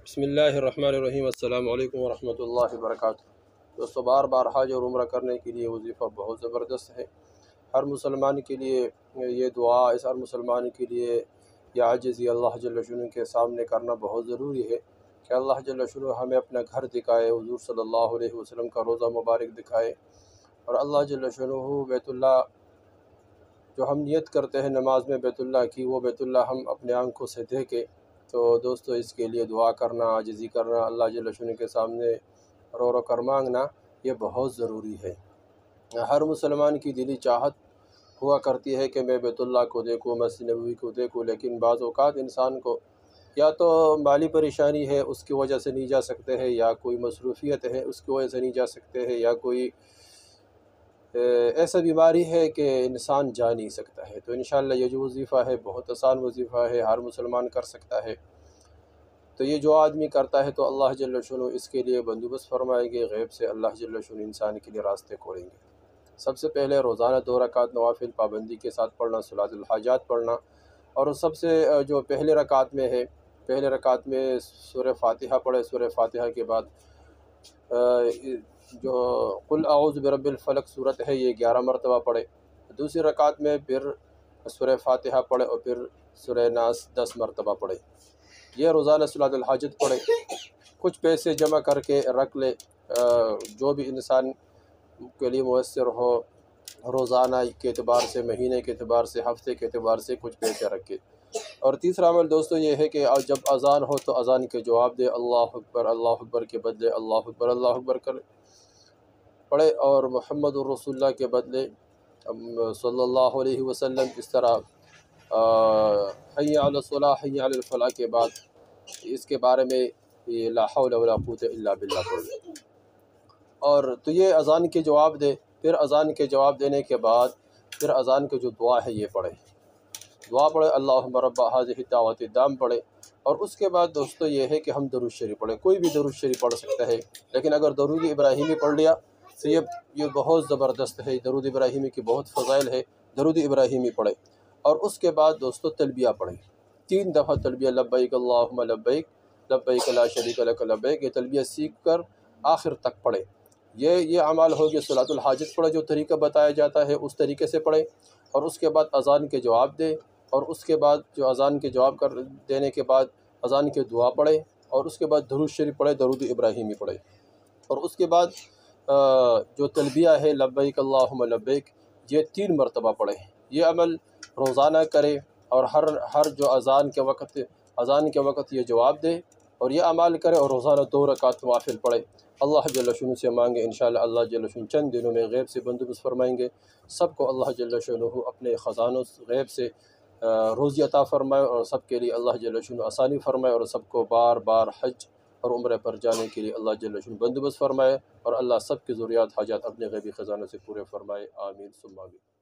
بسم اللہ الرحمن الرحیم۔ السلام علیکم ورحمۃ اللہ وبرکاتہ۔ دوستو، بار حج اور عمرہ کرنے کے لیے وظیفہ بہت زبردست ہے۔ ہر مسلمان کے لیے یہ دعا ہر مسلمان کے لیے یہ عاجزی اللہ جل شانہ کے سامنے کرنا بہت ضروری ہے کہ اللہ جل شانہ ہمیں اپنا گھر دکھائے، حضور صلی اللہ علیہ وسلم کا روضہ مبارک دکھائے، اور اللہ جل شانہ بیت اللہ جو ہم نیت کرتے ہیں نماز میں بیت اللہ کی، وہ بیت اللہ ہم اپنے آنکھوں سے دیکھیں۔ تو دوستو، اس کے لیے دعا کرنا، عاجزی کرنا، اللہ جل شانہ کے سامنے رو کر مانگنا، یہ بہت ضروری ہے۔ ہر مسلمان کی دلی چاہت ہوا کرتی ہے کہ میں بیت اللہ کو دیکھوں، مسجد نبوی کو دیکھوں، لیکن بعض اوقات انسان کو یا تو مالی پریشانی ہے، اس کی وجہ سے نہیں جا سکتے ہیں، یا کوئی مصروفیت ہے اس کی وجہ سے نہیں جا سکتے ہیں، یا کوئی ایسا بیماری ہے کہ انسان جا نہیں سکتا ہے۔ تو انشاءاللہ یہ جو وظیفہ ہے بہت آسان وظیفہ ہے، ہر مسلمان کر سکتا ہے۔ تو یہ جو آدمی کرتا ہے تو اللہ جل شانہ اس کے لیے بندوبست فرمائیں گے، غیب سے اللہ جل شانہ انسان کے لیے راستے کھولیں گے۔ سب سے پہلے روزانہ 2 رکعت نوافل پابندی کے ساتھ پڑھنا، صلاۃ الحاجات پڑھنا، اور سب سے جو پہلے رکعت میں ہے، پہلے رکعت میں سورہ فاتحہ پڑھے، سورہ فاتحہ کے بعد جو قل اعوذ برب الفلق صورت ہے یہ 11 مرتبہ پڑھے۔ دوسری رکعت میں پھر سورہ فاتحہ پڑھے اور پھر سورہ ناس 10 مرتبہ پڑھے۔ یہ روزانہ صلاۃ الحاجت پڑھے۔ کچھ پیسے جمع کر کے رکھ لے، جو بھی انسان کے لیے میسر ہو، روزانہ کے اعتبار سے، مہینے کے اعتبار سے، ہفتے کے اعتبار سے کچھ پیسے رکھے۔ اور تیسرا عمل دوستو یہ ہے کہ جب اذان ہو تو اذان کے جواب دے، اللہ اکبر کے بدلے اللہ اکبر کر پڑھے، اور محمد الرسول اللہ کے بدلے صلی اللہ علیہ وسلم، اس طرح حی علی الصلاح حی علی الفلاح کے بعد اس کے بارے میں لا حول ولا قوت الا باللہ پڑھ لے۔ اور تو یہ اذان کے جواب دے، پھر اذان کے جواب دینے کے بعد پھر اذان کے جو دعا ہے یہ پڑھے، دعا پڑھے، اللہم رب ہذہ الدعوۃ التامہ پڑھے۔ اور اس کے بعد دوستو یہ ہے کہ ہم درود شریف پڑھیں۔ کوئی بھی درود شریف پڑھ سکتا ہے، لیکن اگر درود ابراہیمی پڑھ لیا تو یہ بہت زبردست ہے، درود ابراہیمی کی بہت فضائل ہے، درود ابراہیمی پڑھے۔ اور اس کے بعد دوستو تلبیہ پڑھیں، 3 دفعہ تلبیہ، لبیک اللہم لبیک لبیک لا شریک لک لبیک، یہ تلبیہ سیکھ کر آخر تک پڑھے۔ یہ اعمال ہو گیا۔ صلاۃ الحاجت پڑھے، جو طریقہ بتایا جاتا ہے اس طریقے سے پڑھے، اور اس کے بعد اذان کے جواب دے، اور اس کے بعد جو اذان کے جواب دینے کے بعد اذان کے دعا پڑھے، اور اس کے بعد درود شریف پڑھے، درود ابراہیمی پڑھے، اور اس کے بعد جو تلبیہ ہے لبیک اللہم لبیک، یہ 3 مرتبہ پڑھے۔ یہ عمل روزانہ کرے، اور ہر جو اذان کے وقت یہ جواب دے، اور یہ اعمال کرے، اور روزانہ 2 رکعت نوافل پڑھے۔ اللہ جل شانہ سے مانگے، انشاءاللہ اللہ جل شانہ چند دنوں میں غیب سے بندوبست فرمائیں گے۔ سب کو اللہ جل شانہ اپنے خزانوں غیب سے روزی عطا فرمائے، اور سب کے لیے اللہ جل شانہ آسانی فرمائے، اور سب کو بار حج اور عمرے پر جانے کے لیے اللہ جل شانہ بندوبست فرمائے، اور اللہ سب کی ضروریات حاجات اپنے غیبی خزانوں سے پورے فرمائے۔ آمین ثم آمین۔